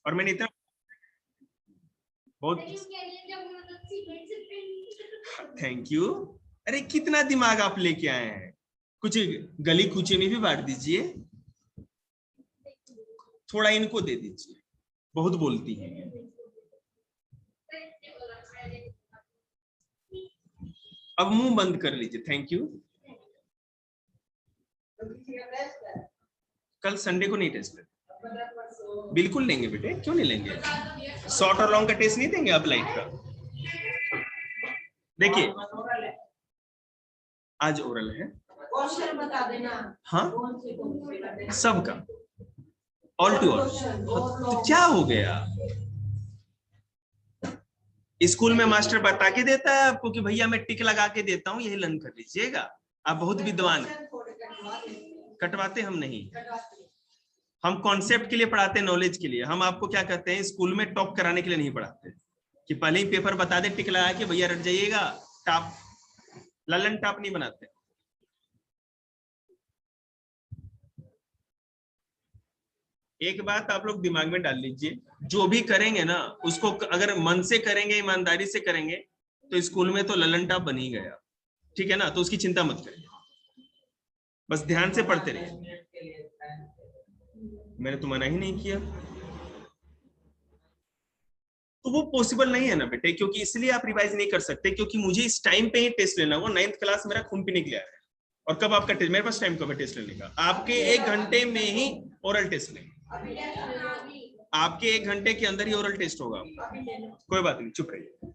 और मैंने इतना बहुत थैंक यू। अरे कितना दिमाग आप लेके आए हैं, कुछ गली कूचे में भी बांट दीजिए, थोड़ा इनको दे दीजिए, बहुत बोलती हैं। अब मुंह बंद कर लीजिए, थैंक यू। कल संडे को नहीं टेस्ट लेंगे, बिल्कुल लेंगे बेटे, क्यों नहीं लेंगे। शॉर्ट और लॉन्ग का टेस्ट नहीं देंगे आप लाइट का। देखिए आज ओरल है, बता देना। हाँ सबका ऑल टू ऑल। तो क्या हो गया, स्कूल में मास्टर बता के देता है आपको कि भैया मैं टिक लगा के देता हूँ, यही लर्न कर लीजिएगा। आप बहुत विद्वान हैं। कटवाते हम नहीं, हम कॉन्सेप्ट के लिए पढ़ाते हैं, नॉलेज के लिए। हम आपको क्या कहते हैं, स्कूल में टॉप कराने के लिए नहीं पढ़ाते कि पहले ही पेपर बता दे टिक लगा के भैया रट जाइएगा, टॉप ललन टॉप नहीं बनाते। एक बात आप लोग दिमाग में डाल लीजिए, जो भी करेंगे ना उसको अगर मन से करेंगे, ईमानदारी से करेंगे, तो स्कूल में तो ललन टॉप बन ही गया, ठीक है ना। तो उसकी चिंता मत करिए, बस ध्यान से पढ़ते रहिए। मैंने तो मना ही नहीं किया। तो वो पॉसिबल नहीं है ना बेटे, क्योंकि इसलिए आप रिवाइज नहीं कर सकते, क्योंकि मुझे इस टाइम पे ही टेस्ट लेना होगा। 9th क्लास मेरा खून पीने के लिए आया है। और कब आपका टेस्ट, मेरे पास टाइम कब है टेस्ट लेने का? आपके 1 घंटे में ही ओरल टेस्ट लेंगे, आपके 1 घंटे के अंदर ही ओरल टेस्ट होगा। कोई बात नहीं, चुप रहिए।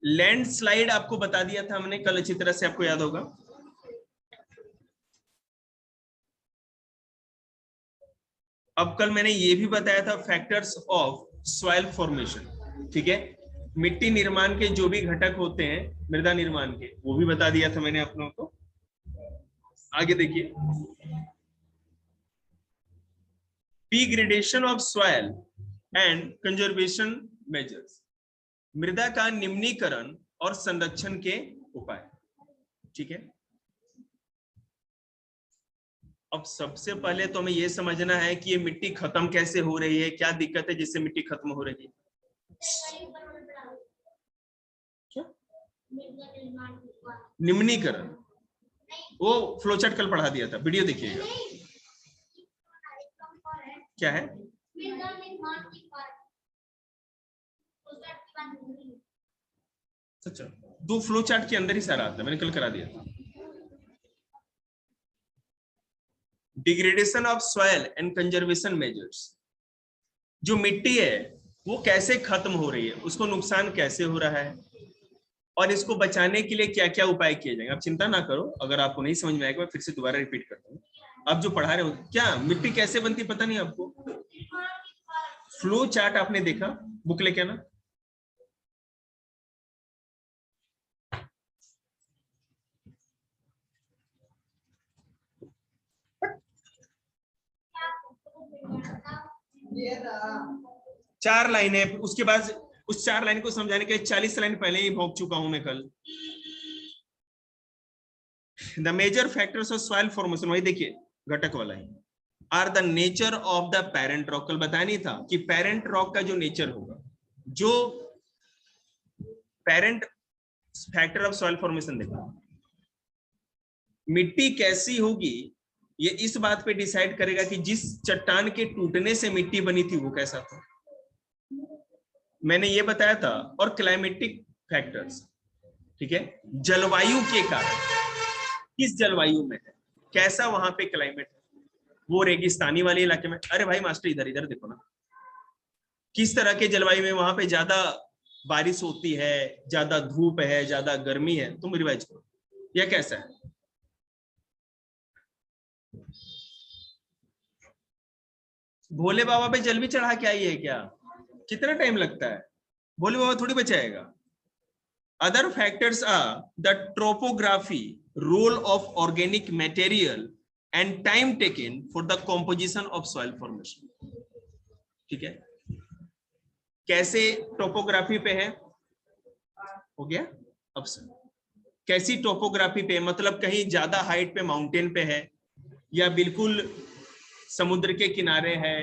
लैंडस्लाइड आपको बता दिया था हमने कल अच्छी तरह से, आपको याद होगा। अब कल मैंने ये भी बताया था फैक्टर्स ऑफ सॉइल फॉर्मेशन, ठीक है। मिट्टी निर्माण के जो भी घटक होते हैं, मृदा निर्माण के, वो भी बता दिया था मैंने आप लोगों को। आगे देखिए, degradation of soil and conservation measures, मृदा का निम्नीकरण और संरक्षण के उपाय, ठीक है। अब सबसे पहले तो हमें यह समझना है कि ये मिट्टी खत्म कैसे हो रही है, क्या दिक्कत है जिससे मिट्टी खत्म हो रही है। क्या निम्नीकरण, वो फ्लोचार्ट कल पढ़ा दिया था, वीडियो देखिएगा। क्या है, अच्छा 2 फ्लो चार्ट के अंदर ही सारा आता है, मैंने कल करा दिया था। Degradation of soil and conservation measures, जो मिट्टी है वो कैसे खत्म हो रही है, उसको नुकसान कैसे हो रहा है, और इसको बचाने के लिए क्या क्या उपाय किए जाएंगे। आप चिंता ना करो, अगर आपको नहीं समझ में आएगा मैं फिर से दोबारा रिपीट करता हूँ। आप जो पढ़ा रहे हो, क्या मिट्टी कैसे बनती पता नहीं आपको? फ्लो चार्ट आपने देखा, बुक लेके आना। चार लाइनें, उसके बाद उस 4 लाइन को समझाने के 40 लाइन पहले ही भोग चुका हूं मैं कल। The major factors of soil formation, वही देखिए घटक वाला है, are the nature of the parent rock. कल बताया नहीं था कि पेरेंट रॉक का जो नेचर होगा, जो parent factor of soil formation देखा, मिट्टी कैसी होगी ये इस बात पे डिसाइड करेगा कि जिस चट्टान के टूटने से मिट्टी बनी थी वो कैसा था, मैंने ये बताया था। और क्लाइमेटिक फैक्टर्स, ठीक है, जलवायु के कारण, किस जलवायु में है, कैसा वहां पे क्लाइमेट है, वो रेगिस्तानी वाले इलाके में, अरे भाई मास्टर इधर इधर देखो ना, किस तरह के जलवायु में वहां पे ज्यादा बारिश होती है, ज्यादा धूप है, ज्यादा गर्मी है, तुम रिवाइज करो यह कैसा है। भोले बाबा पे जल भी चढ़ा के आई है क्या? कितना टाइम लगता है, भोले बाबा थोड़ी बचाएगा। Other factors are the topography, role of organic material and time taken for the composition of soil formation, ठीक है। कैसे टोपोग्राफी पे है, हो गया। अब कैसी टोपोग्राफी पे, मतलब कहीं ज्यादा हाइट पे माउंटेन पे है, या बिल्कुल समुद्र के किनारे है,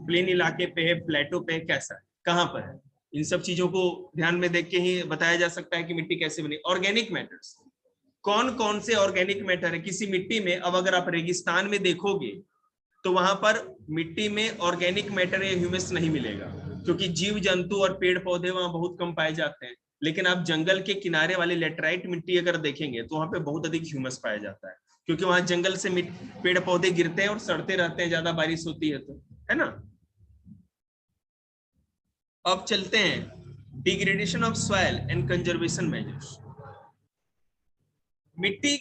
प्लेन इलाके पे है, प्लेटो पे है, कैसा है, कहाँ पर है, इन सब चीजों को ध्यान में देख के ही बताया जा सकता है कि मिट्टी कैसे बनी। ऑर्गेनिक मैटर्स, कौन कौन से ऑर्गेनिक मैटर है किसी मिट्टी में। अब अगर आप रेगिस्तान में देखोगे तो वहां पर मिट्टी में ऑर्गेनिक मैटर या ह्यूमस नहीं मिलेगा, क्योंकि जीव जंतु और पेड़ पौधे वहां बहुत कम पाए जाते हैं। लेकिन आप जंगल के किनारे वाली लेटराइट मिट्टी अगर देखेंगे तो वहां पे बहुत अधिक ह्यूमस पाया जाता है, क्योंकि वहां जंगल से पेड़ पौधे गिरते हैं और सड़ते रहते हैं, ज्यादा बारिश होती है तो, है ना। अब चलते हैं degradation of soil and conservation measures. मिट्टी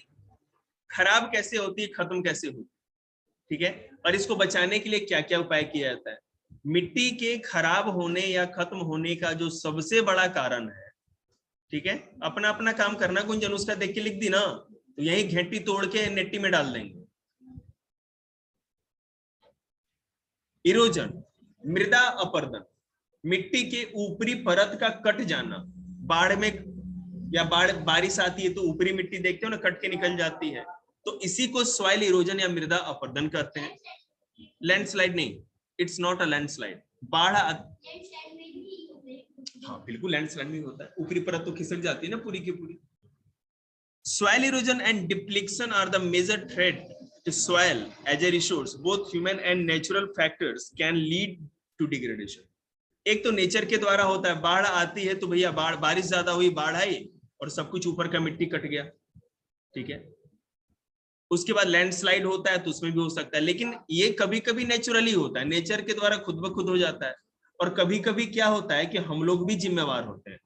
खराब कैसे होती है, खत्म कैसे होती है, ठीक है, और इसको बचाने के लिए क्या क्या उपाय किया जाता है। मिट्टी के खराब होने या खत्म होने का जो सबसे बड़ा कारण है, ठीक है, अपना अपना काम करना, गुंजन उसका देख के लिख दी ना, तो यही घेंटी तोड़ के नेट्टी में डाल देंगे। इरोजन, मृदा अपरदन, मिट्टी के ऊपरी परत का कट जाना। बाढ़ में या बारिश आती है तो ऊपरी मिट्टी देखते हो ना, कट के निकल जाती है, तो इसी को सॉइल इरोजन या मृदा अपरदन कहते हैं। लैंडस्लाइड नहीं, इट्स नॉट अ लैंडस्लाइड। बाढ़ हाँ बिल्कुल लैंडस्लाइड नहीं होता है, ऊपरी परत तो खिसक जाती है ना पूरी की पूरी। Soil erosion and depletion are the major threat to soil as a resource. Both human and natural factors can lead to degradation. एक तो नेचर के द्वारा होता है, बाढ़ आती है तो भैया बारिश ज्यादा हुई, बाढ़ आई और सब कुछ ऊपर का मिट्टी कट गया, ठीक है। उसके बाद लैंडस्लाइड होता है तो उसमें भी हो सकता है, लेकिन ये कभी कभी नेचुरली होता है, नेचर के द्वारा खुद ब खुद हो जाता है। और कभी कभी क्या होता है कि हम लोग भी जिम्मेवार होते हैं।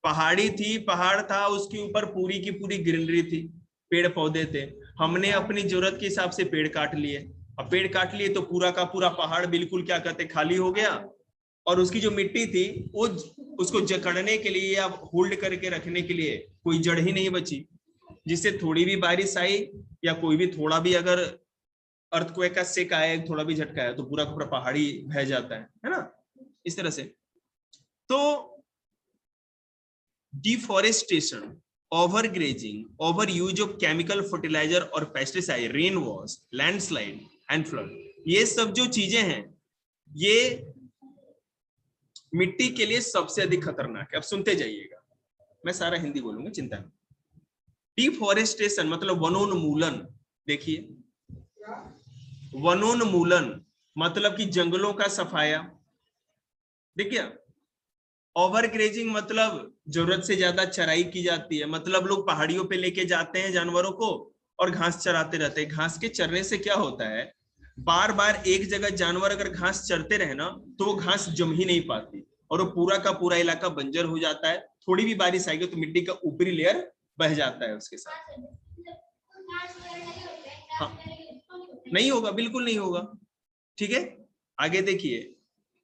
पहाड़ी थी, पहाड़ था, उसके ऊपर पूरी की पूरी ग्रीनरी थी, पेड़ पौधे थे, हमने अपनी जरूरत के हिसाब से पेड़ काट लिए। अब पेड़ काट लिए तो पूरा का पूरा पहाड़ बिल्कुल क्या कहते खाली हो गया, और उसकी जो मिट्टी थी वो उसको जकड़ने के लिए या होल्ड करके रखने के लिए कोई जड़ ही नहीं बची, जिससे थोड़ी भी बारिश आई या कोई भी थोड़ा भी अगर अर्थक्वेक का सेक आया, थोड़ा भी झटका आया तो पूरा का पूरा पहाड़ी बह जाता है ना, इस तरह से। तो deforestation, overgrazing, over use of chemical fertiliser और pesticide, rain wash, landslide and flood, ये सब जो चीजें हैं ये मिट्टी के लिए सबसे अधिक खतरनाक है। अब सुनते जाइएगा, मैं सारा हिंदी बोलूंगा, चिंता नहीं। डिफॉरेस्टेशन मतलब वनोन्मूलन, देखिए वनोन्मूलन मतलब कि जंगलों का सफाया, देखिए। ओवरग्रेजिंग मतलब जरूरत से ज्यादा चराई की जाती है, मतलब लोग पहाड़ियों पे लेके जाते हैं जानवरों को और घास चराते रहते हैं। घास के चरने से क्या होता है, बार बार एक जगह जानवर अगर घास चरते रहे ना तो वो घास जम ही नहीं पाती और वो पूरा का पूरा इलाका बंजर हो जाता है। थोड़ी भी बारिश आएगी तो मिट्टी का ऊपरी लेयर बह जाता है उसके साथ। हाँ नहीं होगा, बिल्कुल नहीं होगा, ठीक है। आगे देखिए,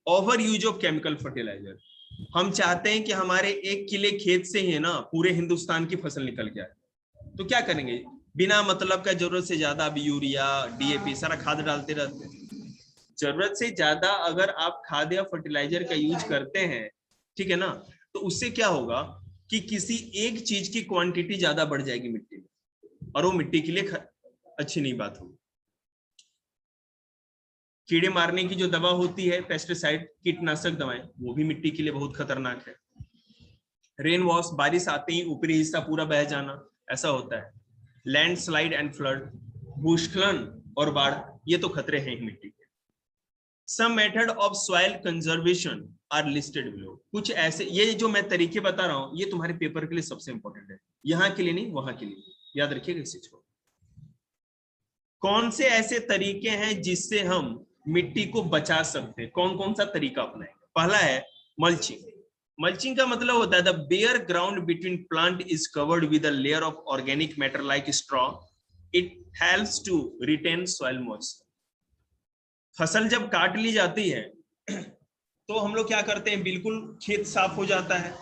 over use of chemical fertiliser, हम चाहते हैं कि हमारे 1 किले खेत से ही है ना पूरे हिंदुस्तान की फसल निकल जाए, तो क्या करेंगे, बिना मतलब का जरूरत से ज्यादा अब यूरिया डीएपी सारा खाद डालते रहते हैं। जरूरत से ज्यादा अगर आप खाद या फर्टिलाइजर का यूज करते हैं, ठीक है ना, तो उससे क्या होगा कि किसी एक चीज की क्वांटिटी ज्यादा बढ़ जाएगी मिट्टी में और वो मिट्टी के लिए अच्छी नहीं बात होगी। कीड़े मारने की जो दवा होती है, पेस्टिसाइड, कीटनाशक दवाएं, वो भी मिट्टी के लिए बहुत खतरनाक है। रेन वॉश, बारिश आते ही ऊपरी हिस्सा पूरा बह जाना, ऐसा होता है। लैंडस्लाइड एंड फ्लड, भूस्खलन और बाढ़, ये तो खतरे हैं ही मिट्टी के। Some method of soil conservation are listed below, कुछ ऐसे, ये जो मैं तरीके बता रहा हूं ये तुम्हारे पेपर के लिए सबसे इंपॉर्टेंट है, यहाँ के लिए नहीं वहां के लिए, याद रखिएगा इस चीज को। कौन से ऐसे तरीके हैं जिससे हम मिट्टी को बचा सकते हैं, कौन कौन सा तरीका अपनाएंगे। पहला है मल्चिंग। मल्चिंग का मतलब होता है the bare ground between plant is covered with a layer of organic matter like straw, it helps to retain soil moisture. फसल जब काट ली जाती है तो हम लोग क्या करते हैं, बिल्कुल खेत साफ हो जाता है,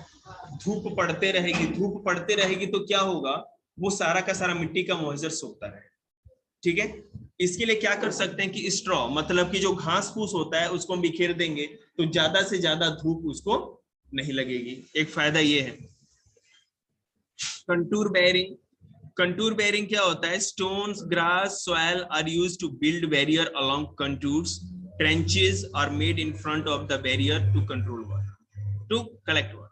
धूप पड़ते रहेगी, धूप पड़ते रहेगी तो क्या होगा, वो सारा का सारा मिट्टी का मॉइस्चर सोखता रहेगा, ठीक है। इसके लिए क्या कर सकते हैं कि स्ट्रॉ मतलब कि जो घास फूस होता है उसको हम बिखेर देंगे तो ज्यादा से ज्यादा धूप उसको नहीं लगेगी, एक फायदा ये है। कंटूर बेयरिंग, कंटूर बेयरिंग क्या होता है? Stones, grass, soil are used to build barrier along contours. Trenches are made in front of the barrier to control water, to collect water.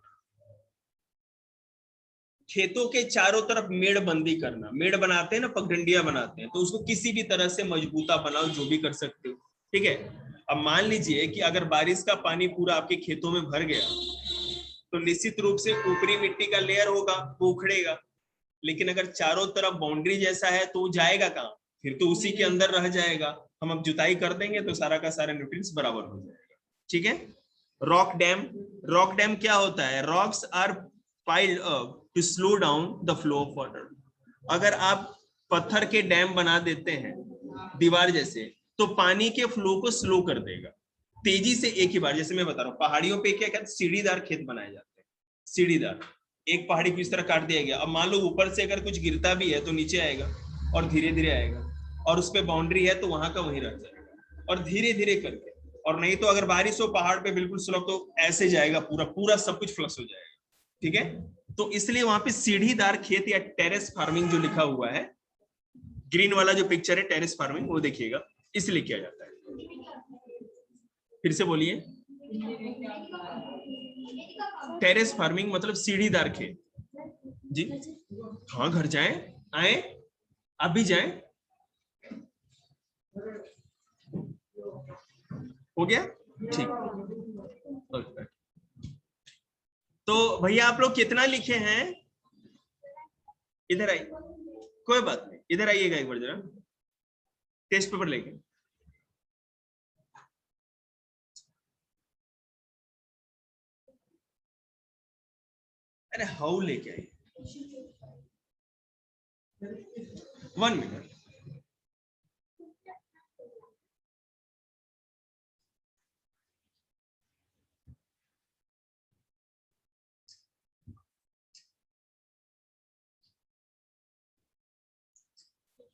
खेतों के चारों तरफ मेड़ बंदी करना. मेड़ बनाते हैं ना, पगडंडियां बनाते हैं, तो उसको किसी भी तरह से मजबूता बनाओ, जो भी कर सकते हो. ठीक है. अब मान लीजिए कि अगर बारिश का पानी पूरा आपके खेतों में भर गया, तो निश्चित रूप से ऊपरी मिट्टी का लेयर होगा, वो उखड़ेगा. लेकिन अगर चारों तरफ बाउंड्री जैसा है तो वो जाएगा कहाँ? फिर तो उसी के अंदर रह जाएगा. हम अब जुताई कर देंगे तो सारा का सारा न्यूट्रिएंट्स बराबर हो जाएगा. ठीक है. Rock dam. रॉक डैम क्या होता है? Rocks are piled up to slow down the flow of water. अगर आप पत्थर के डैम बना देते हैं दीवार जैसे, तो पानी के फ्लो को स्लो कर देगा तेजी से एक ही बार. जैसे मैं बता रहा हूँ, पहाड़ियों पे क्या कहते हैं, सीढ़ीदार खेत बनाए जाते हैं. सीढ़ीदार. एक पहाड़ी को इस तरह काट दिया गया. अब मान लो ऊपर से अगर कुछ गिरता भी है तो नीचे आएगा और धीरे धीरे आएगा, और उस पर बाउंड्री है तो वहां का वहीं रह जाएगा, और धीरे धीरे करके. और नहीं तो अगर बारिश हो पहाड़ पे बिल्कुल स्लो, तो ऐसे जाएगा पूरा पूरा सब कुछ फ्लश हो जाएगा. ठीक है. तो इसलिए वहां पे सीढ़ीदार खेत या टेरेस फार्मिंग जो लिखा हुआ है, ग्रीन वाला जो पिक्चर है टेरेस फार्मिंग, वो देखिएगा, इसलिए किया जाता है. फिर से बोलिए. टेरेस फार्मिंग मतलब सीढ़ीदार खेत. जी हाँ, घर जाएं, आए, आप भी जाएं. हो गया. ठीक. तो भैया आप लोग कितना लिखे हैं? इधर आइए, कोई बात नहीं, इधर आइएगा एक बार जरा, टेस्ट पेपर लेके. अरे हाउ लेके आइए. 1 मिनट.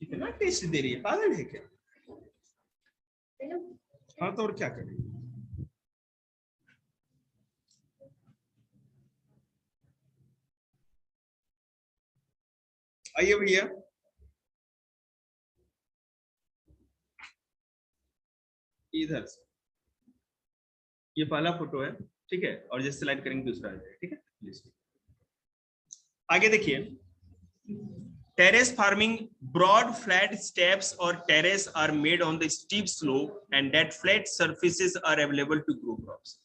कितना टेस्ट दे रही है, पागल है क्या? हाँ तो और क्या करें. आइए भैया. इधर से ये पहला फोटो है. ठीक है. और जैसे स्लाइड करेंगे दूसरा आ जाएगा. ठीक है. आगे देखिए. Terrace farming, broad flat steps और terrace are made on the steep slope and that flat surfaces are available to grow crops.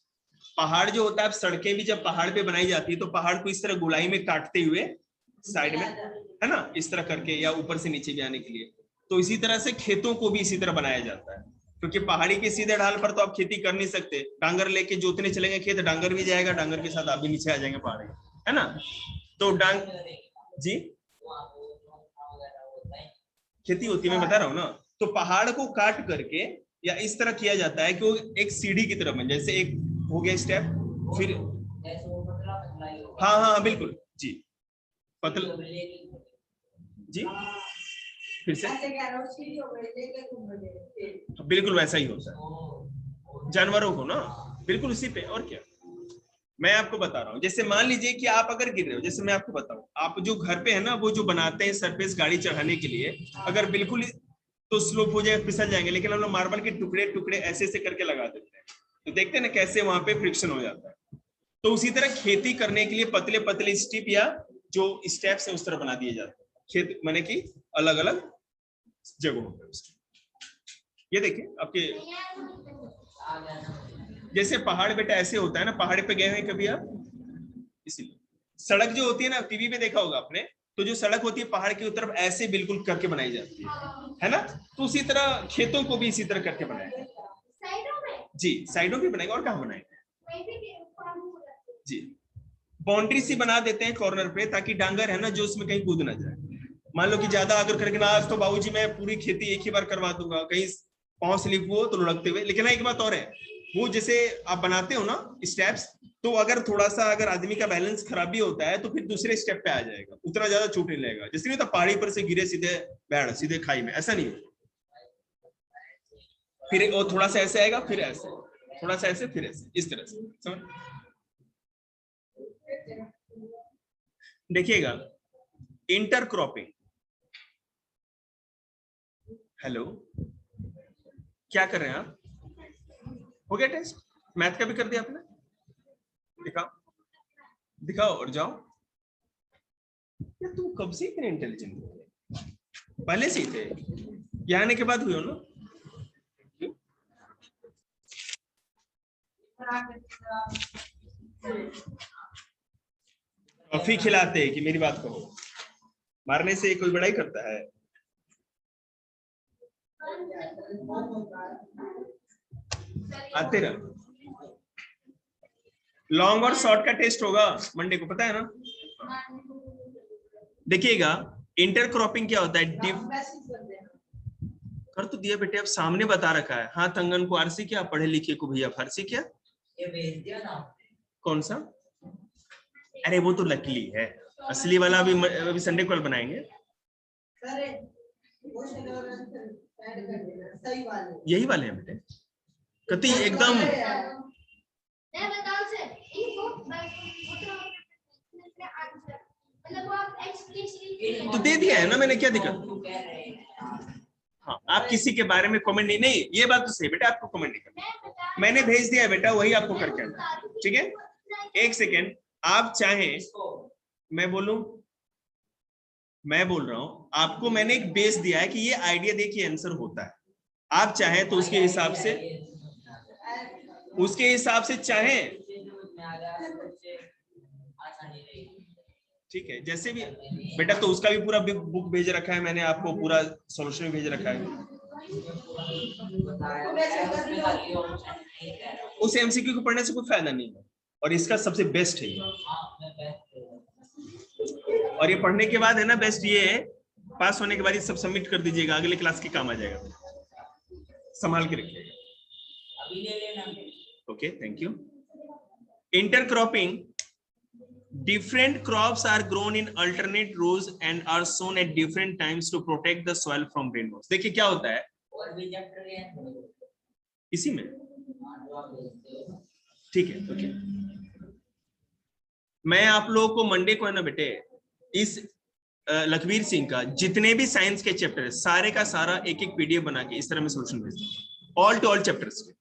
पहाड़ जो होता है, सड़कें भी जब पहाड़ पे बनाई जाती है तो पहाड़ को इस तरह गोलाई में काटते हुए साइड में, है ना, इस तरह करके, या ऊपर से नीचे भी आने के लिए. तो इसी तरह से खेतों को भी इसी तरह बनाया जाता है, क्योंकि पहाड़ी के सीधे ढाल पर तो आप खेती कर नहीं सकते. डांगर लेके जोतने चलेंगे खेत, डांगर भी जाएगा, डांगर के साथ आप भी नीचे आ जाएंगे पहाड़ी, है ना. तो जी खेती होती है, मैं बता रहा हूँ ना. तो पहाड़ को काट करके या इस तरह किया जाता है कि वो एक सीढ़ी की तरफ बन, जैसे एक हो गया स्टेप, फिर हाँ हाँ बिल्कुल जी, पतला जी, फिर से बिल्कुल वैसा ही होता है जानवरों को ना, बिल्कुल उसी पे. और क्या, मैं आपको बता रहा हूँ. जैसे मान लीजिए कि आप अगर गिर रहे हो, जैसे मैं आपको बताऊं, आप जो घर पे है ना, वो जो बनाते हैं सरफेस गाड़ी चढ़ाने के लिए, अगर बिल्कुल तो स्लोप हो जाए, फिसल जाएंगे, लेकिन हम लोग मार्बल के टुकड़े टुकड़े ऐसे ऐसे करके लगा देते हैं, तो देखते हैं ना कैसे वहां पे फ्रिक्शन हो जाता है. तो उसी तरह खेती करने के लिए पतले पतले स्टिप या जो स्टेप्स है उस तरह बना दिए जाते हैं खेत, माने कि अलग अलग जगहों पे. ये देखिए आपके, जैसे पहाड़ बेटा ऐसे होता है ना, पहाड़ पे गए हैं कभी आप? इसीलिए सड़क जो होती है ना, टीवी पे देखा होगा आपने, तो जो सड़क होती है पहाड़ की तरफ ऐसे बिल्कुल करके बनाई जाती है ना. तो उसी तरह खेतों को भी इसी तरह करके बनाएंगे जी. साइडों पे बनाएंगे, और कहाँ बनाएंगे जी. बाउंड्री सी बना देते हैं कॉर्नर पे, ताकि डांगर है ना जो उसमें कहीं कूद ना जाए. मान लो कि ज्यादा अगर करके ना, आज तो बाबूजी मैं पूरी खेती एक ही बार करवा दूंगा, कहीं पांव स्लिप हो तो लुढ़कते हुए. लेकिन एक बात और है, वो जैसे आप बनाते हो ना स्टेप्स, तो अगर थोड़ा सा अगर आदमी का बैलेंस खराब भी होता है तो फिर दूसरे स्टेप पे आ जाएगा, उतना ज्यादा छूट नहीं लगेगा. जैसे नहीं तो पहाड़ी पर से गिरे सीधे बैठ सीधे खाई में, ऐसा नहीं हो. फिर वो थोड़ा सा ऐसे आएगा, फिर ऐसे, थोड़ा सा ऐसे, फिर ऐसे, इस तरह से. समझ देखिएगा. इंटरक्रॉपिंग, हेलो, क्या कर रहे हैं आप? हो गया टेस्ट? मैथ का भी कर दिया आपने? दिखाओ दिखाओ और जाओ। यार तुम कब से इतने इंटेलिजेंट हो? पहले से ही थे? यहाँ आने के बाद हुए हो ना? कॉफी खिलाते हैं कि मेरी बात कहो? मारने से कोई बड़ाई करता है? आते रहो। लॉन्ग और शॉर्ट का टेस्ट होगा मंडे को, पता है ना? देखिएगा, इंटरक्रॉपिंग क्या होता है? कर तो दिया बेटे, अब सामने बता रखा है। हाँ तंगन को आरसी क्या, पढ़े लिखे को भैया फारसी क्या? ये भेज दिया ना। कौन सा? अरे वो तो नकली है, असली वाला अभी संडे को बनाएंगे। यही वाले हैं बेटे, कति एकदम। तो दे दिया है ना मैंने, क्या दिक्कत? हाँ, आप किसी के बारे में कमेंट नहीं, ये बात तो सही बेटा, आपको कमेंट नहीं करना। मैंने भेज दिया है बेटा, वही आपको करके आना, ठीक है? एक सेकेंड, आप चाहें मैं बोलूं? मैं बोल रहा हूं आपको, मैंने एक बेस दिया है कि ये आइडिया देखिए आंसर होता है। आप चाहे तो उसके हिसाब से चाहें, ठीक है? जैसे भी बेटा, तो उसका भी पूरा बुक भेज रखा है मैंने आपको, पूरा सॉल्यूशन भेज रखा है। उस एमसीक्यू को पढ़ने से कोई फायदा नहीं है, और इसका सबसे बेस्ट है ये। और ये पढ़ने के बाद है ना बेस्ट, ये पास होने के बाद ये सब सबमिट कर दीजिएगा, अगले क्लास के काम आ जाएगा, संभाल के रखिएगा। Okay, thank you. Intercropping, different crops are grown in alternate rows and are sown at different times to protect the soil from rainfalls। देखिए क्या होता है इसी में, ठीक है? ओके, मैं आप लोगों को मंडे को है ना बेटे, इस लखवीर सिंह का जितने भी साइंस के चैप्टर है सारे का सारा एक एक पीडीएफ बना के इस तरह में सोल्यूशन भेज दूंगा, ऑल टू ऑल चैप्टर्स के।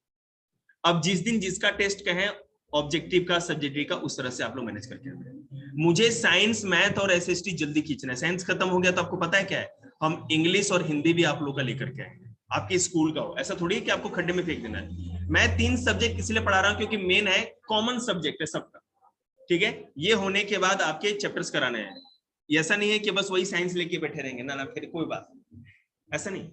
अब जिस दिन जिसका टेस्ट कहें, ऑब्जेक्टिव का सब्जेक्टिव का, उस तरह से आप लोग मैनेज करके आते हैं। मुझे साइंस, मैथ और एसएसटी जल्दी खींचना है। साइंस खत्म हो गया तो आपको पता है क्या है, हम इंग्लिश और हिंदी भी आप लोग का लेकर के आएंगे, आपके स्कूल का हो। ऐसा थोड़ी है कि आपको खड्डे में फेंक देना है। मैं 3 सब्जेक्ट इसलिए पढ़ा रहा हूं क्योंकि मेन है, कॉमन सब्जेक्ट है सबका, ठीक है? ये होने के बाद आपके चैप्टर्स कराने हैं। ऐसा नहीं है कि बस वही साइंस लेके बैठे रहेंगे, ना फिर कोई बात, ऐसा नहीं।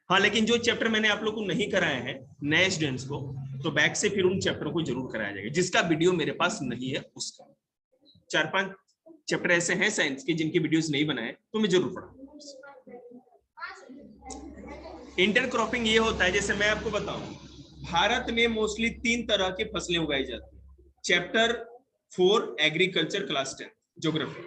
हाँ, लेकिन जो चैप्टर मैंने आप लोग को नहीं कराए हैं नए स्टूडेंट्स को, तो बैक से फिर उन चैप्टरों को जरूर कराया जाएगा। जिसका वीडियो मेरे पास नहीं है उसका, 4-5 चैप्टर ऐसे हैं साइंस के जिनके वीडियोस नहीं बनाए, तो मैं जरूर पढ़ाऊंगा। इंटरक्रॉपिंग ये होता है, जैसे मैं आपको बताऊं, भारत में मोस्टली 3 तरह की फसलें उगाई जाती है। चैप्टर 4 एग्रीकल्चर, क्लास 10 ज्योग्राफी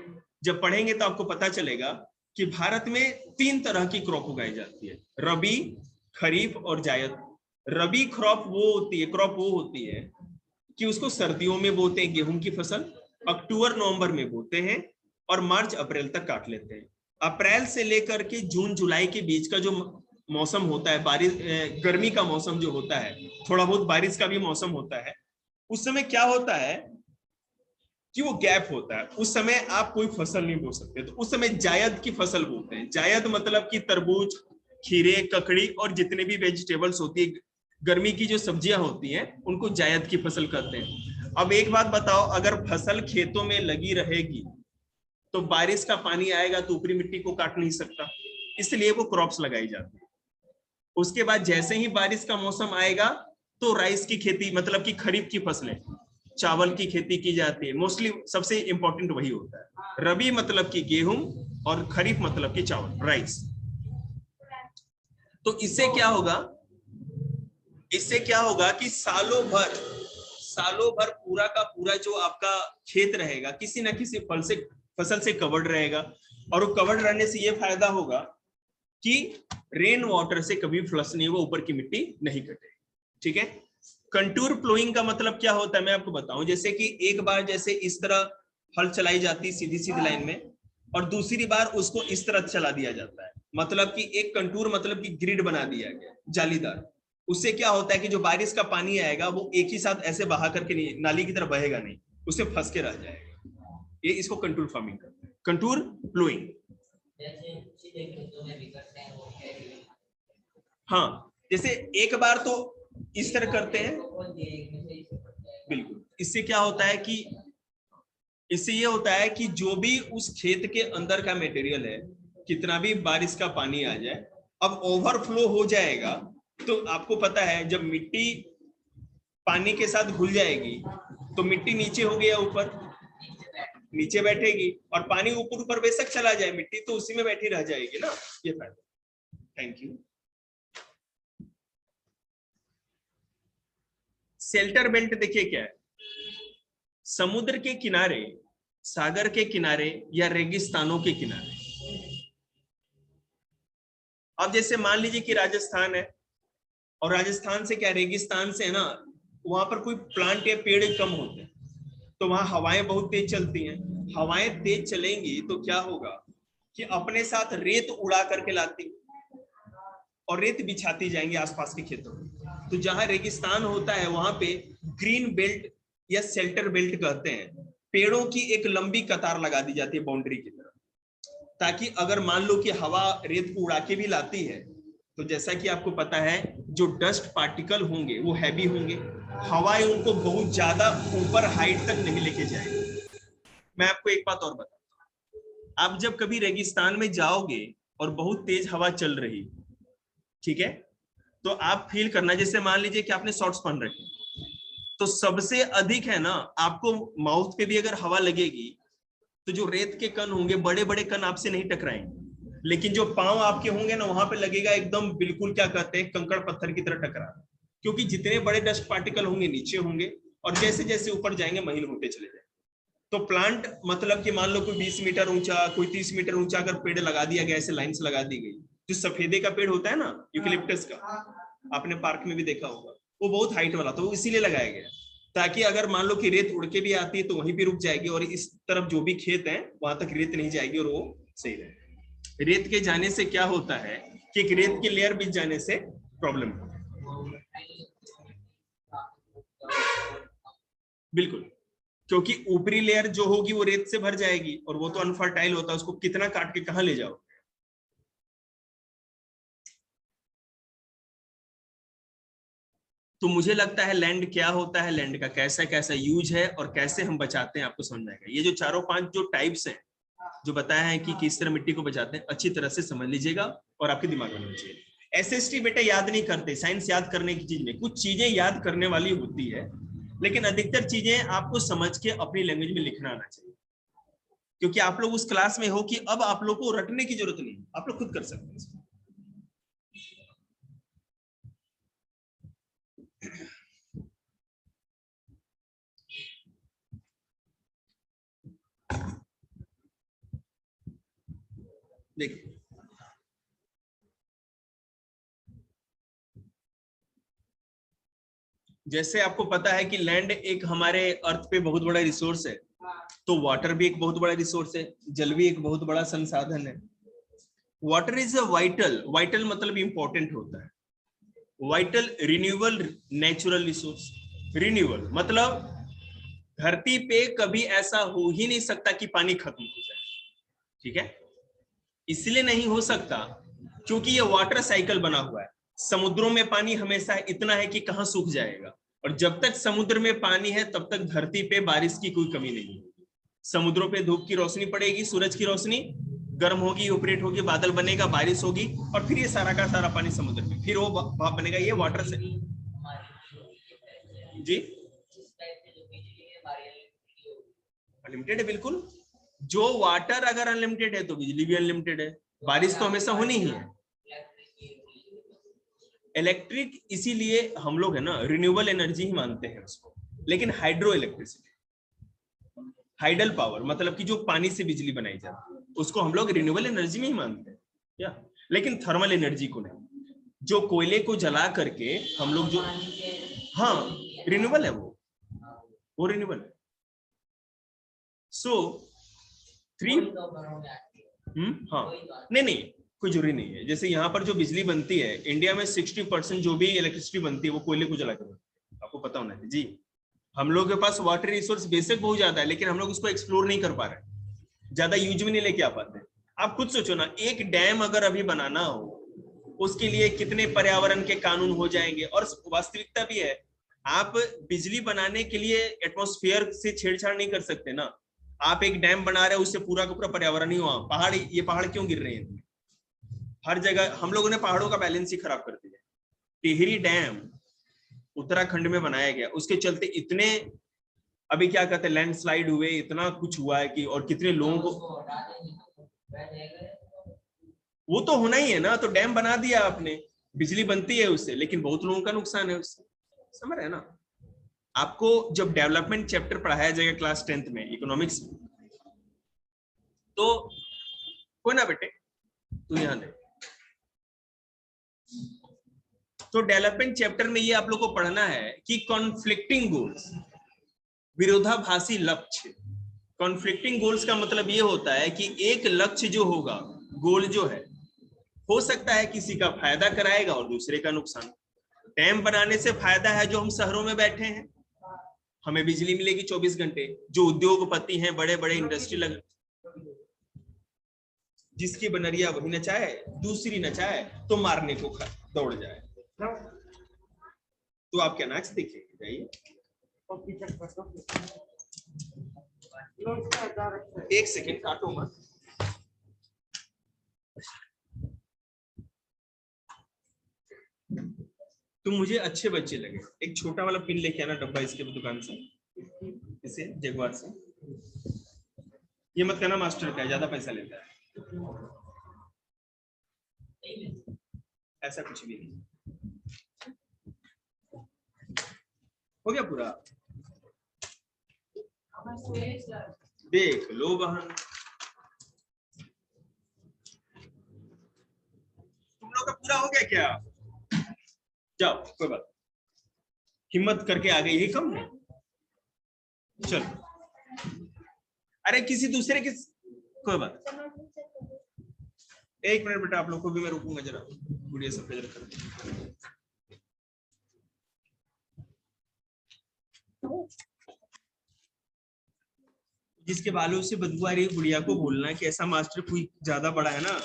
जब पढ़ेंगे तो आपको पता चलेगा कि भारत में 3 तरह की क्रॉप उगाई जाती है, रबी, खरीफ और जायद। रबी क्रॉप वो होती है कि उसको सर्दियों में बोते हैं, गेहूं की फसल, अक्टूबर नवंबर में बोते हैं और मार्च अप्रैल तक काट लेते हैं। अप्रैल से लेकर के जून जुलाई के बीच का जो मौसम होता है, बारिश, गर्मी का मौसम जो होता है, थोड़ा बहुत बारिश का भी मौसम होता है, उस समय क्या होता है कि वो गैप होता है, उस समय आप कोई फसल नहीं बो सकते, तो उस समय जायद की फसल बोते हैं। जायद मतलब कि तरबूज, खीरे, ककड़ी और जितने भी वेजिटेबल्स होती है, गर्मी की जो सब्जियां होती हैं, उनको जायद की फसल कहते हैं। अब एक बात बताओ, अगर फसल खेतों में लगी रहेगी तो बारिश का पानी आएगा तो ऊपरी मिट्टी को काट नहीं सकता, इसलिए वो क्रॉप्स लगाई जाती है। उसके बाद जैसे ही बारिश का मौसम आएगा तो राइस की खेती, मतलब कि खरीफ की फसलें, चावल की खेती की जाती है। मोस्टली सबसे इंपॉर्टेंट वही होता है। रबी मतलब कि गेहूं और खरीफ मतलब कि चावल, राइस। तो इससे क्या होगा कि सालों भर पूरा का पूरा जो आपका खेत रहेगा किसी ना किसी फसल से कवर्ड रहेगा, और वो कवर्ड रहने से ये फायदा होगा कि रेन वाटर से कभी फ्लश नहीं होगा, ऊपर की मिट्टी नहीं कटेगी, ठीक है? कंटूर प्लोइंग का मतलब क्या होता है मैं आपको बताऊं। जैसे कि एक बार जैसे इस तरह हल चलाई जाती सीधी सीधी लाइन में, और दूसरी बार उसको इस तरह चला दिया जाता है, मतलब कि एक कंटूर मतलब कि ग्रिड बना दिया गया जालीदार। उससे क्या होता है कि जो बारिश का पानी आएगा वो एक ही साथ ऐसे बहा करके नहीं, नाली की तरफ बहेगा नहीं, उससे फंस के रह जाएगा। ये इसको कंटूर फार्मिंग करते हैं, कंटूर प्लूइंग। हाँ, जैसे एक बार तो इस तरह करते हैं। बिल्कुल, इससे क्या होता है कि इससे ये होता है कि जो भी उस खेत के अंदर का मटेरियल है, कितना भी बारिश का पानी आ जाए, अब ओवरफ्लो हो जाएगा। तो आपको पता है जब मिट्टी पानी के साथ घुल जाएगी तो मिट्टी नीचे होगी या ऊपर? नीचे बैठेगी। और पानी ऊपर ऊपर बेशक चला जाए, मिट्टी तो उसी में बैठी रह जाएगी ना। ये फायदा। Thank you. शेल्टर बेल्ट देखिए क्या है, समुद्र के किनारे, सागर के किनारे या रेगिस्तानों के किनारे। अब जैसे मान लीजिए कि राजस्थान है, और राजस्थान से क्या रेगिस्तान से है ना, वहां पर कोई प्लांट या पेड़ कम होते हैं, तो वहां हवाएं बहुत तेज चलती हैं। हवाएं तेज चलेंगी तो क्या होगा कि अपने साथ रेत उड़ा करके लाती और रेत बिछाती जाएंगी आसपास के खेतों में। तो जहां रेगिस्तान होता है वहां पे ग्रीन बेल्ट या शेल्टर बेल्ट कहते हैं, पेड़ों की एक लंबी कतार लगा दी जाती है बाउंड्री की तरफ, ताकि अगर मान लो कि हवा रेत को उड़ा के भी लाती है तो जैसा कि आपको पता है जो डस्ट पार्टिकल होंगे वो हैवी होंगे, हवाएं उनको बहुत ज्यादा ऊपर हाइट तक नहीं लेके जाएगी। मैं आपको एक बात और बताता हूँ, आप जब कभी रेगिस्तान में जाओगे और बहुत तेज हवा चल रही, ठीक है, तो आप फील करना, जैसे मान लीजिए कि आपने शॉर्ट्स पहन रखे, तो सबसे अधिक है ना आपको माउथ पे भी अगर हवा लगेगी तो जो रेत के कण होंगे बड़े बड़े कण आपसे नहीं टकराएंगे, लेकिन जो पांव आपके होंगे ना वहां पे लगेगा एकदम बिल्कुल क्या कहते हैं कंकड़ पत्थर की तरह टकरा, क्योंकि जितने बड़े डस्ट पार्टिकल होंगे नीचे होंगे और जैसे जैसे ऊपर जाएंगे महीन होते चले जाएंगे। तो प्लांट मतलब कि मान लो कोई 20 मीटर ऊंचा, कोई 30 मीटर ऊंचा अगर पेड़ लगा दिया गया, ऐसे लाइन से लगा दी गई, जो सफेदे का पेड़ होता है ना यूकेलिप्टस का, आपने पार्क में भी देखा होगा, वो बहुत हाइट वाला, तो वो इसीलिए लगाया गया ताकि अगर मान लो कि रेत उड़ के भी आती है तो वहीं भी रुक जाएगी और इस तरफ जो भी खेत है वहां तक रेत नहीं जाएगी और वो सही रहेगा। रेत के जाने से क्या होता है कि एक रेत की लेयर बिछ जाने से प्रॉब्लम होती है। बिल्कुल, क्योंकि ऊपरी लेयर जो होगी वो रेत से भर जाएगी और वो तो अनफर्टाइल होता है, उसको कितना काट के कहां ले जाओ। तो मुझे लगता है लैंड क्या होता है, लैंड का कैसा कैसा यूज है और कैसे हम बचाते हैं, आपको समझ आएगा। ये जो चारों पांच जो टाइप्स हैं जो बताया है कि किस तरह मिट्टी को बचाते हैं, अच्छी तरह से समझ लीजिएगा और आपके दिमाग में होना चाहिए। एसएसटी बेटा याद नहीं करते, साइंस याद करने की चीज नहीं, कुछ चीजें याद करने वाली होती है, लेकिन अधिकतर चीजें आपको समझ के अपनी लैंग्वेज में लिखना आना चाहिए, क्योंकि आप लोग उस क्लास में हो कि अब आप लोग को रटने की जरूरत नहीं, आप लोग खुद कर सकते हैं। देखिए जैसे आपको पता है कि लैंड एक हमारे अर्थ पे बहुत बड़ा रिसोर्स है, तो वाटर भी एक बहुत बड़ा रिसोर्स है, जल भी एक बहुत बड़ा संसाधन है। Water is a vital, vital मतलब इंपॉर्टेंट होता है, vital renewable natural resource. Renewable मतलब धरती पे कभी ऐसा हो ही नहीं सकता कि पानी खत्म हो जाए, ठीक है, इसलिए नहीं हो सकता क्योंकि ये वाटर साइकिल बना हुआ है। समुद्रों में पानी हमेशा इतना है कि कहां सूख जाएगा, और जब तक समुद्र में पानी है तब तक धरती पे बारिश की कोई कमी नहीं होगी। समुद्रों पे धूप की रोशनी पड़ेगी, सूरज की रोशनी गर्म होगी, ऑपरेट होगी, बादल बनेगा, बारिश होगी, और फिर ये सारा का सारा पानी समुद्र में, फिर वो भाप बनेगा, ये वाटर से। जी अनलिमिटेड है बिल्कुल, जो वाटर अगर अनलिमिटेड है तो बिजली भी अनलिमिटेड है, बारिश तो हमेशा होनी ही है। इलेक्ट्रिक इसीलिए हम लोग है ना रिन्यूएबल एनर्जी ही मानते हैं उसको, लेकिन हाइड्रो इलेक्ट्रिसिटी, हाइडल पावर मतलब कि जो पानी से बिजली बनाई जाती है उसको हम लोग रिन्यूएबल एनर्जी में ही मानते हैं क्या, लेकिन थर्मल एनर्जी को नहीं, जो कोयले को जला करके हम लोग जो, हाँ रिन्यूएबल है वो रिन्यूएबल है। सो थ्री हाँ नहीं नहीं, कोई जरूरी नहीं है। जैसे यहाँ पर जो बिजली बनती है इंडिया में 60% जो भी इलेक्ट्रिसिटी बनती है वो कोयले को जला कर बनती है, आपको पता होना चाहिए जी। हम लोग के पास वाटर रिसोर्स बेसिक बहुत ज्यादा है, लेकिन हम लोग उसको एक्सप्लोर नहीं कर पा रहे, ज्यादा यूज में नहीं लेके आ पाते। आप खुद सोचो ना, एक डैम अगर अभी बनाना हो उसके लिए कितने पर्यावरण के कानून हो जाएंगे। और वास्तविकता भी है, आप बिजली बनाने के लिए एटमॉस्फेयर से छेड़छाड़ नहीं कर सकते ना। आप एक डैम बना रहे हो, उससे पूरा का पूरा पर्यावरण ही हुआ। पहाड़, ये पहाड़ क्यों गिर रहे हैं? हर जगह हम लोगों ने पहाड़ों का बैलेंस ही खराब कर दिया। टिहरी डैम उत्तराखंड में बनाया गया, उसके चलते इतने अभी क्या कहते हैं लैंडस्लाइड हुए, इतना कुछ हुआ है कि, और कितने लोगों को, वो तो होना ही है ना। तो डैम बना दिया आपने, बिजली बनती है उससे, लेकिन बहुत लोगों का नुकसान है उससे, समझ रहे हैं ना। आपको जब डेवलपमेंट चैप्टर पढ़ाया जाएगा क्लास 10th में इकोनॉमिक्स में, तो कोई ना बेटे तू यहाँ दे, तो डेवलपमेंट चैप्टर में ये आप लोग को पढ़ना है कि कॉन्फ्लिक्टिंग गोल्स, विरोधाभासी लक्ष्य। कॉन्फ्लिक्टिंग गोल्स का मतलब ये होता है कि एक लक्ष्य जो होगा, गोल जो है, हो सकता है किसी का फायदा कराएगा और दूसरे का नुकसान। डैम बनाने से फायदा है जो हम शहरों में बैठे हैं, हमें बिजली मिलेगी 24 घंटे। जो उद्योगपति हैं, बड़े बड़े इंडस्ट्री लग, जिसकी बनरिया वही नचाए, दूसरी नचाए तो मारने को दौड़ जाए। तो आप क्या नाच देखेंगे? जाइए, एक सेकेंड काटो मत। तुम मुझे अच्छे बच्चे लगे, एक छोटा वाला पिन लेके आना डब्बा इसके दुकान से, इसे जगवार से। ये मत कहना मास्टर का है, ज्यादा पैसा लेता है, ऐसा कुछ भी नहीं। हो गया पूरा? देख लो बहन, तुम लोग का पूरा हो गया क्या? जाओ, कोई बात, हिम्मत करके आ गई, यही कम है। चलो, अरे किसी दूसरे की, कोई बात। एक मिनट बेटा, आप लोग को भी मैं रुकूंगा जरा, गुड़िया सब पे कर। जिसके बालों से बदबू आ रही है गुड़िया को बोलना कि ऐसा मास्टर कोई ज्यादा बड़ा है ना,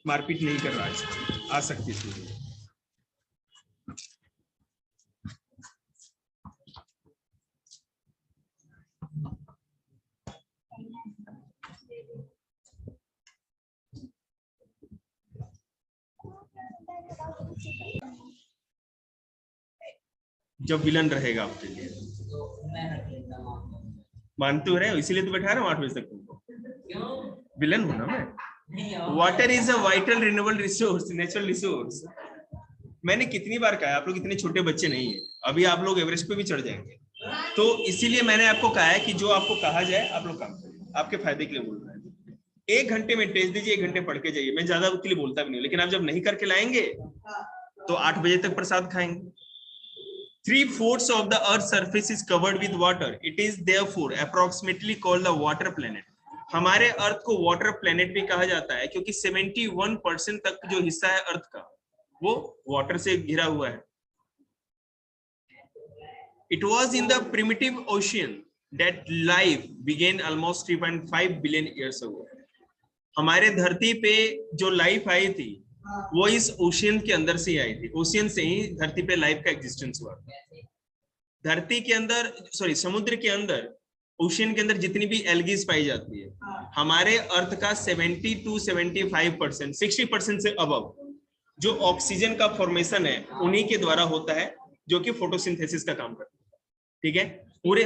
मारपीट नहीं कर रहा है, आ सकती थी। जब विलन रहेगा आपके लिए, मानते हो रहे हो, इसीलिए तो बैठा रहा हूँ 8 बजे तक तुमको। विलन हूं ना मैं। Water is a vital renewable resource, natural resource. मैंने कितनी बार कहा, आप लोग इतने छोटे बच्चे नहीं है, अभी आप लोग एवरेस्ट पे भी चढ़ जाएंगे। तो इसीलिए मैंने आपको कहा है कि जो आपको कहा जाए आप लोग काम करिए, आपके फायदे के लिए बोल रहे हैं। 1 घंटे में टेस्ट दीजिए, 1 घंटे पढ़ के जाइए। मैं ज्यादा उसके लिए बोलता भी नहीं, लेकिन आप जब नहीं करके लाएंगे तो 8 बजे तक प्रसाद खाएंगे। 3/4 of the Earth's surface is covered with water. It is therefore approximately called the water planet. हमारे अर्थ को वाटर प्लेनेट भी कहा जाता है क्योंकि 71% तक जो हिस्सा है अर्थ का वो वाटर से घिरा हुआ है। It was in the primitive ocean that life began almost 3.5 billion years ago. हमारे धरती पे जो लाइफ आई थी वो इस ओशियन के अंदर से ही आई थी, ओशियन से ही धरती पे लाइफ का एग्जिस्टेंस हुआ। धरती के अंदर, सॉरी समुद्र के अंदर, ओशियन के अंदर जितनी भी एल्गीज पाई जाती है, हमारे अर्थ का 70 to 75%, 60% से अबव जो ऑक्सीजन का फॉर्मेशन है उन्हीं के द्वारा होता है, जो कि फोटोसिंथेसिस का काम करता है। ठीक है, पूरे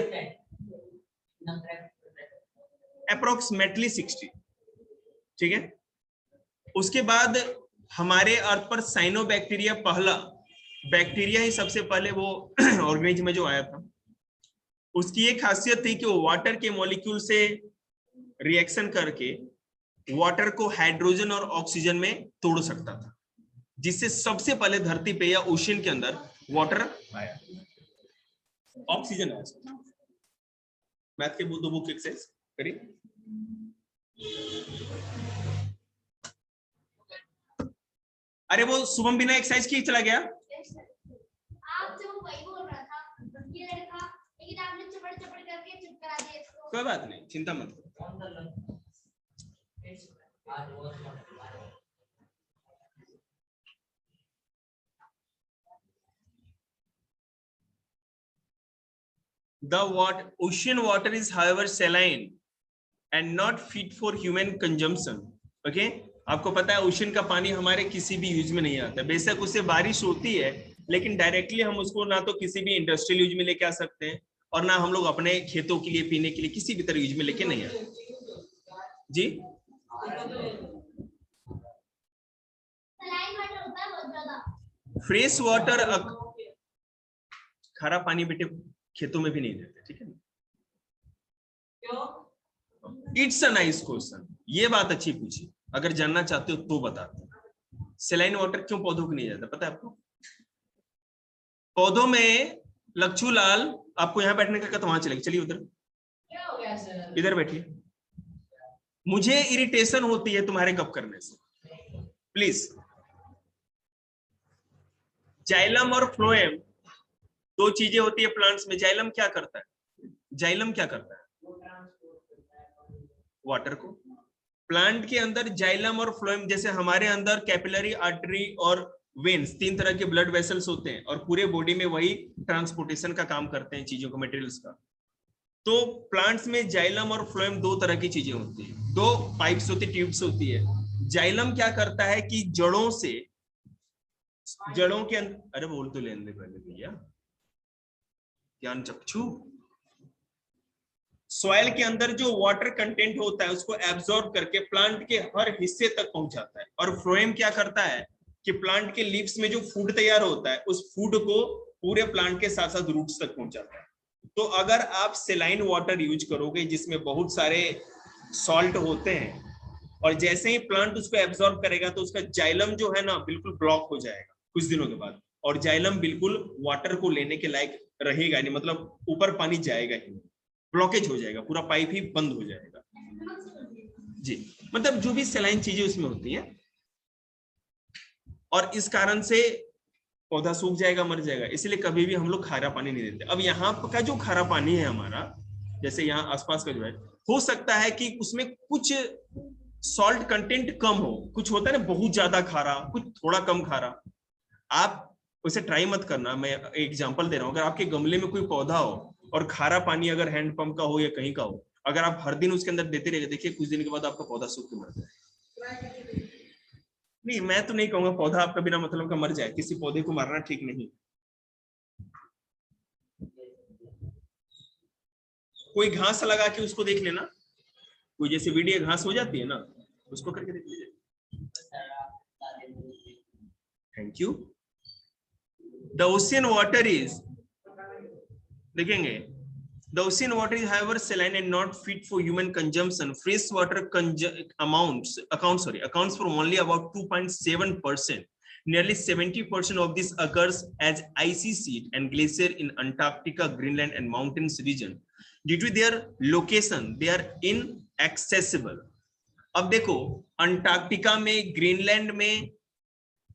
अप्रोक्सीमेटली 60। ठीक है, उसके बाद हमारे अर्थ पर साइनोबैक्टीरिया, पहला बैक्टीरिया ही सबसे पहले वो ऑर्गेनिज्म में जो आया था। उसकी एक खासियत थी कि वो वाटर के मॉलिक्यूल से रिएक्शन करके वाटर को हाइड्रोजन और ऑक्सीजन में तोड़ सकता था, जिससे सबसे पहले धरती पे या ओशियन के अंदर वाटर आया, ऑक्सीजन आया। मैथ के दो बुक एक्सरसाइज करिए। अरे वो शुभम बिना एक्सरसाइज किए चला गया। आपसे वो वही बोल रहा था ये लड़का, लेकिन आपने चपड़ चपड़ करके चुप करा दिया इसको। कोई बात नहीं, चिंता मत करो। The ocean water is however saline and not fit for human consumption. Okay? आपको पता है ओशन का पानी हमारे किसी भी यूज में नहीं आता, बेशक उससे बारिश होती है लेकिन डायरेक्टली हम उसको ना तो किसी भी इंडस्ट्रियल यूज में लेके आ सकते हैं और ना हम लोग अपने खेतों के लिए पीने के लिए किसी भी तरह यूज में लेके नहीं आते। जी फ्रेश वाटर खारा पानी बेटे खेतों में भी नहीं देते, ठीक है ना? इट्स अ नाइस क्वेश्चन, ये बात अच्छी पूछी, अगर जानना चाहते हो तो बताते हैं। सलाइन वाटर क्यों पौधों को नहीं जाता पता है आपको? पौधों में लक्षू लाल, आपको यहाँ बैठने का तो वहां चलेगा, चलिए उधर, क्या हो गया सर? इधर बैठिए, मुझे इरिटेशन होती है तुम्हारे गप करने से, प्लीज। जाइलम और फ्लोएम दो चीजें होती है प्लांट्स में। जाइलम क्या करता है? जाइलम क्या करता है? वाटर को, प्लांट के अंदर जाइलम और फ्लोएम, जैसे हमारे अंदर कैपिलरी आर्टरी और वेन्स, तीन तरह के ब्लड वेसल्स होते हैं और पूरे बॉडी में वही ट्रांसपोर्टेशन का काम करते हैं चीजों को, मटेरियल्स का। तो प्लांट्स में जाइलम और फ्लोएम दो तरह की चीजें होती है, दो पाइप्स होती, ट्यूब्स होती है। जाइलम क्या करता है कि जड़ों के अंदर, अरे बोल तो लेने दे पहले भैया, ज्ञान चक्षु। सॉइल के अंदर जो वाटर कंटेंट होता है उसको एब्जॉर्ब करके प्लांट के हर हिस्से तक पहुंचाता है। और फ्लोएम क्या करता है कि प्लांट के लीव्स में जो फूड तैयार होता है उस फूड को पूरे प्लांट के साथ साथ रूट्स तक पहुंचाता है। तो अगर आप सेलाइन वाटर यूज करोगे जिसमें बहुत सारे सॉल्ट होते हैं और जैसे ही प्लांट उसको एब्जॉर्ब करेगा तो उसका जाइलम जो है ना बिल्कुल ब्लॉक हो जाएगा कुछ दिनों के बाद, और जाइलम बिल्कुल वाटर को लेने के लायक रहेगा नहीं, मतलब ऊपर पानी जाएगा ही नहीं, ब्लॉकेज हो जाएगा, पूरा पाइप ही बंद हो जाएगा जी। मतलब जो भी सेलाइन चीजें उसमें होती हैं और इस कारण से पौधा सूख जाएगा, मर जाएगा। इसलिए कभी भी हम लोग खारा पानी नहीं देते। अब यहाँ का जो खारा पानी है हमारा, जैसे यहाँ आसपास का जो है, हो सकता है कि उसमें कुछ सॉल्ट कंटेंट कम हो, कुछ होता है ना बहुत ज्यादा खारा, कुछ थोड़ा कम खारा। आप उसे ट्राई मत करना, मैं एग्जांपल दे रहा हूँ। अगर आपके गमले में कोई पौधा हो और खारा पानी अगर हैंडपंप का हो या कहीं का हो, अगर आप हर दिन उसके अंदर देते रहिए, देखिए कुछ दिन के बाद आपका पौधा सूख के मर जाए। नहीं, मैं तो नहीं कहूंगा पौधा आपका बिना मतलब का मर जाए, किसी पौधे को मारना ठीक नहीं। कोई घास लगा के उसको देख लेना, कोई जैसे वीडियो घास हो जाती है ना, उसको करके देख लीजिए। Thank you. The ocean water is, देखेंगे, the ocean water is however saline and not fit for human consumption. Fresh water accounts for only about 2.7%. Nearly 70% of this occurs as icy sheet and glacier in Antarctica, Greenland and mountains region. Due to their location, they are inaccessible. अब देखो, Antarctica में, Greenland में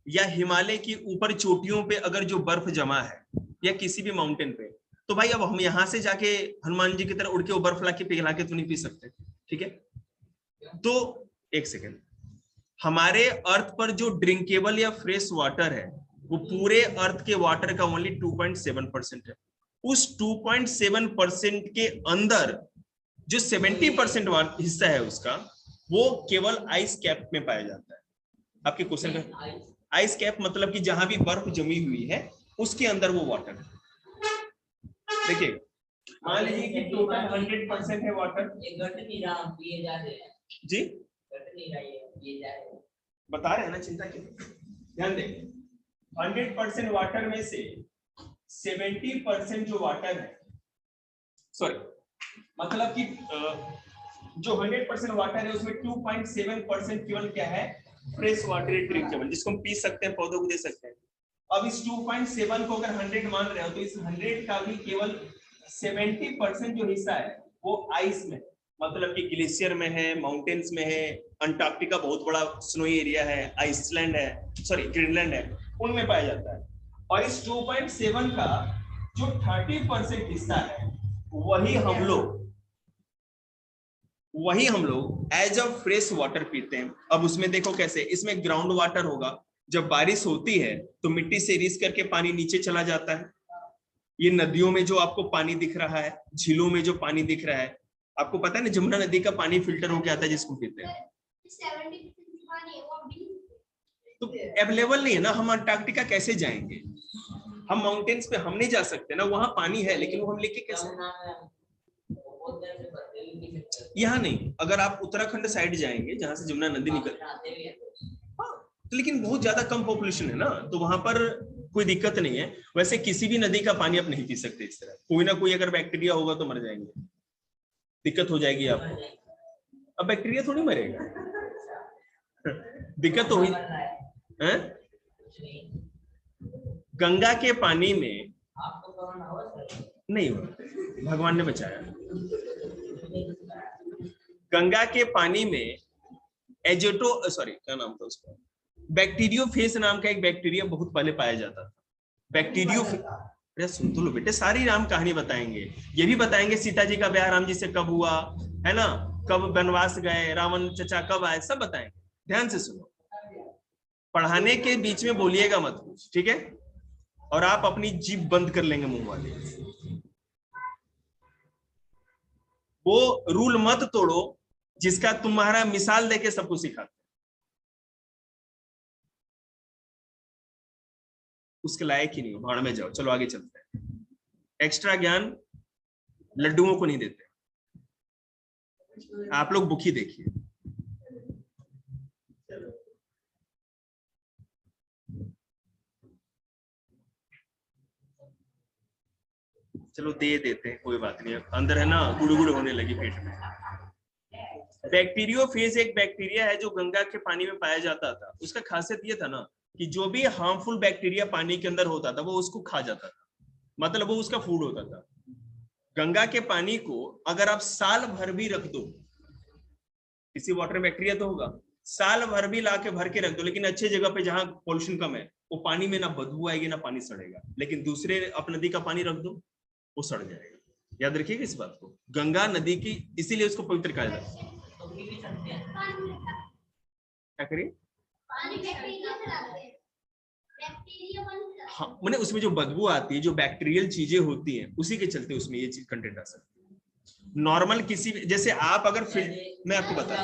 या हिमालय की ऊपर चोटियों पे अगर जो बर्फ जमा है या किसी भी माउंटेन पे, तो भाई अब हम यहां से जाके हनुमान जी की तरह उड़ के वो बर्फ लाके पिघला के तो नहीं पी सकते, ठीक है? तो एक सेकेंड, हमारे अर्थ पर जो ड्रिंकेबल या फ्रेश वाटर है वो पूरे अर्थ के वाटर का ओनली 2.7% है। उस 2.7% के अंदर जो 70% हिस्सा है उसका, वो केवल आइस कैप में पाया जाता है। आपके क्वेश्चन का आइस कैप मतलब कि जहां भी बर्फ जमी हुई है उसके अंदर वो वाटर है। देखिए, मान लीजिए कि टोटल 100% है वाटर, ये घट नहीं रहा, पिए जा रहे हैं जी, घट नहीं रहा, ये पिए जा रहे हैं, बता रहे हैं ना, चिंता क्यों। ध्यान दें, 100% वाटर में से 70% जो वाटर है, सॉरी, मतलब कि जो 100% वाटर है उसमें 2.7% केवल क्या है, फ्रेश वाटर ड्रिंकेबल, जिसको हम पी सकते हैं, पौधों को दे सकते हैं। अब इस 2.7 को अगर 100 मान रहे हो तो इस 100 का भी केवल 70% जो हिस्सा है वो आइस में, मतलब कि ग्लेशियर में है, माउंटेन्स में है, अंटार्कटिका बहुत बड़ा स्नोई एरिया है, आइसलैंड है, सॉरी ग्रीनलैंड है, उनमें पाया जाता है। और इस 2.7 का जो 30% हिस्सा है वही हम लोग एज अ फ्रेश वाटर पीते हैं। अब उसमें देखो कैसे, इसमें ग्राउंड वाटर होगा, जब बारिश होती है तो मिट्टी से रिस करके पानी नीचे चला जाता है। ये नदियों में जो आपको पानी दिख रहा है, झीलों में जो पानी दिख रहा है, आपको पता है ना जमुना नदी का पानी फिल्टर होके आता है जिसको पीते हैं। 70% पानी है वो अभी तो अवेलेबल नहीं है ना, हम अंटार्कटिका कैसे जाएंगे? हम माउंटेन्स पे हम नहीं जा सकते ना, वहां पानी है लेकिन वो हम लेके कैसे? यहाँ नहीं, अगर आप उत्तराखंड साइड जाएंगे जहां से जमुना नदी निकल, तो लेकिन बहुत ज्यादा कम पॉपुलेशन है ना, तो वहां पर कोई दिक्कत नहीं है। वैसे किसी भी नदी का पानी आप नहीं पी सकते इस तरह, कोई ना कोई अगर बैक्टीरिया होगा तो मर जाएंगे, दिक्कत हो जाएगी आपको। अब बैक्टीरिया थोड़ी मरेगा, दिक्कत तो हुई है। गंगा के पानी में नहीं हुआ, भगवान ने बचाया। गंगा के पानी में क्या नाम था उसका, बैक्टीरियोफेज नाम का एक बैक्टीरिया बहुत पहले पाया जाता था। अरे सुन तो लो बेटे, सारी राम कहानी बताएंगे, ये भी बताएंगे सीता जी का ब्याह राम जी से कब हुआ है ना, कब वनवास गए, रावण चचा कब आए, सब बताएंगे, ध्यान से सुनो। पढ़ाने के बीच में बोलिएगा मत कुछ, ठीक है? और आप अपनी जीभ बंद कर लेंगे मुंह वाले। वो रूल मत तोड़ो जिसका तुम्हारा मिसाल देके सबको सिखाते, उसके लायक ही नहीं हो, भाड़ में जाओ। चलो आगे चलते हैं। एक्स्ट्रा ज्ञान लड्डुओं को नहीं देते, आप लोग बुक ही देखिए। चलो दे देते हैं, कोई बात नहीं, अंदर है ना गुड़गुड़ होने लगी पेट में। बैक्टीरियोफेज एक बैक्टीरिया है जो गंगा के पानी में पाया जाता था। उसका खासियत ये था ना कि जो भी हार्मफुल बैक्टीरिया पानी के अंदर होता था वो उसको खा जाता था, मतलब वो उसका फूड होता था। गंगा के पानी को अगर आप साल भर भी रख दो, किसी वाटर में बैक्टीरिया तो होगा, साल भर भी लाके भर के रख दो, लेकिन अच्छे जगह पे जहां पॉल्यूशन कम है, वो पानी में ना बदबू आएगी ना पानी सड़ेगा। लेकिन दूसरे अप नदी का पानी रख दो, वो सड़ जाएगा। याद रखिएगा इस बात को। गंगा नदी की इसीलिए उसको पवित्र कहा जाता है। क्या करिए? हाँ, मैंने उसमें जो बदबू आती है, जो बैक्टीरियल चीजें होती हैं, उसी के चलते उसमें ये चीज कंटेंट आ सकती है। नॉर्मल किसी जैसे आप अगर मैं आपको बता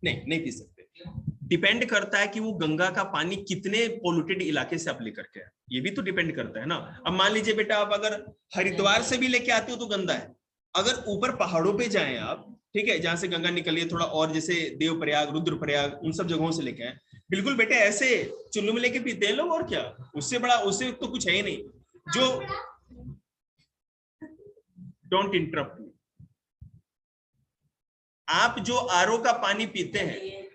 नहीं पी सकते। डिपेंड करता है कि वो गंगा का पानी कितने पोल्यूटेड इलाके से आप लेकर के आए, ये भी तो डिपेंड करता है ना। अब मान लीजिए बेटा आप अगर हरिद्वार से भी लेके आते हो तो गंदा है। अगर ऊपर पहाड़ों पे जाएं आप, ठीक है, जहां से गंगा निकली है थोड़ा, और जैसे देवप्रयाग, रुद्रप्रयाग, उन सब जगहों से लेके आए, बिल्कुल बेटे ऐसे चुल्लू में लेके पीते हैं लोग, और क्या उससे बड़ा, उससे तो कुछ है ही नहीं। जो डोंट इंटरप्ट मी, आप जो आरओ का पानी पीते हैं,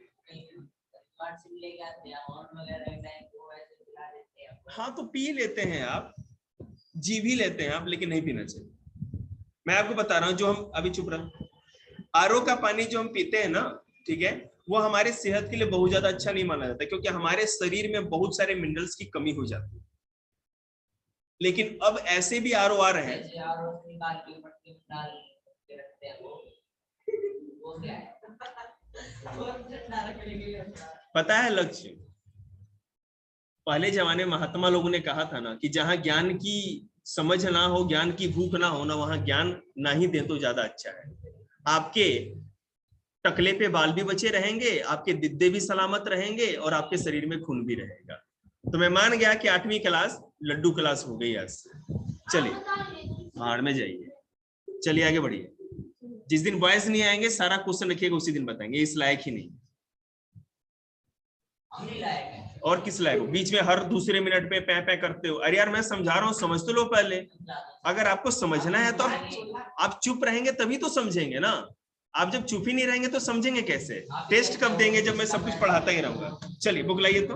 हाँ तो पी लेते हैं आप, जी भी लेते हैं आप, लेकिन नहीं पीना चाहिए। मैं आपको बता रहा हूं, जो हम अभी चुप रहा, आरओ का पानी जो हम पीते हैं ना, ठीक है, वो हमारे सेहत के लिए बहुत ज्यादा अच्छा नहीं माना जाता, क्योंकि हमारे शरीर में बहुत सारे मिनरल्स की कमी हो जाती है। लेकिन अब ऐसे भी आरओ आ रहे हैं, पता है लक्ष्य, पहले जमाने महात्मा लोगों ने कहा था ना कि जहां ज्ञान की समझ ना हो, ज्ञान की भूख ना हो ना, वहां ज्ञान ना ही दे तो ज्यादा अच्छा है। आपके टकले पे बाल भी बचे रहेंगे, आपके दिद्दे भी सलामत रहेंगे, और आपके शरीर में खून भी रहेगा। तो मैं मान गया कि 8वीं क्लास लड्डू क्लास हो गई आज। चलिए भाड़ में जाइए, चलिए आगे बढ़िए। जिस दिन बॉयज नहीं आएंगे सारा क्वेश्चन रखिएगा, उसी दिन बताएंगे, इस लायक ही नहीं। और किस लायक हो? बीच में हर दूसरे मिनट पे पै करते हो। अरे यार मैं समझा रहा हूँ, समझ तो लो पहले। अगर आपको समझना है तो आप चुप रहेंगे तभी तो समझेंगे ना। आप जब चुप ही नहीं रहेंगे तो समझेंगे कैसे? टेस्ट कब देंगे? जब मैं सब कुछ पढ़ाता ही रहूंगा। चलिए बुक लाइए तो।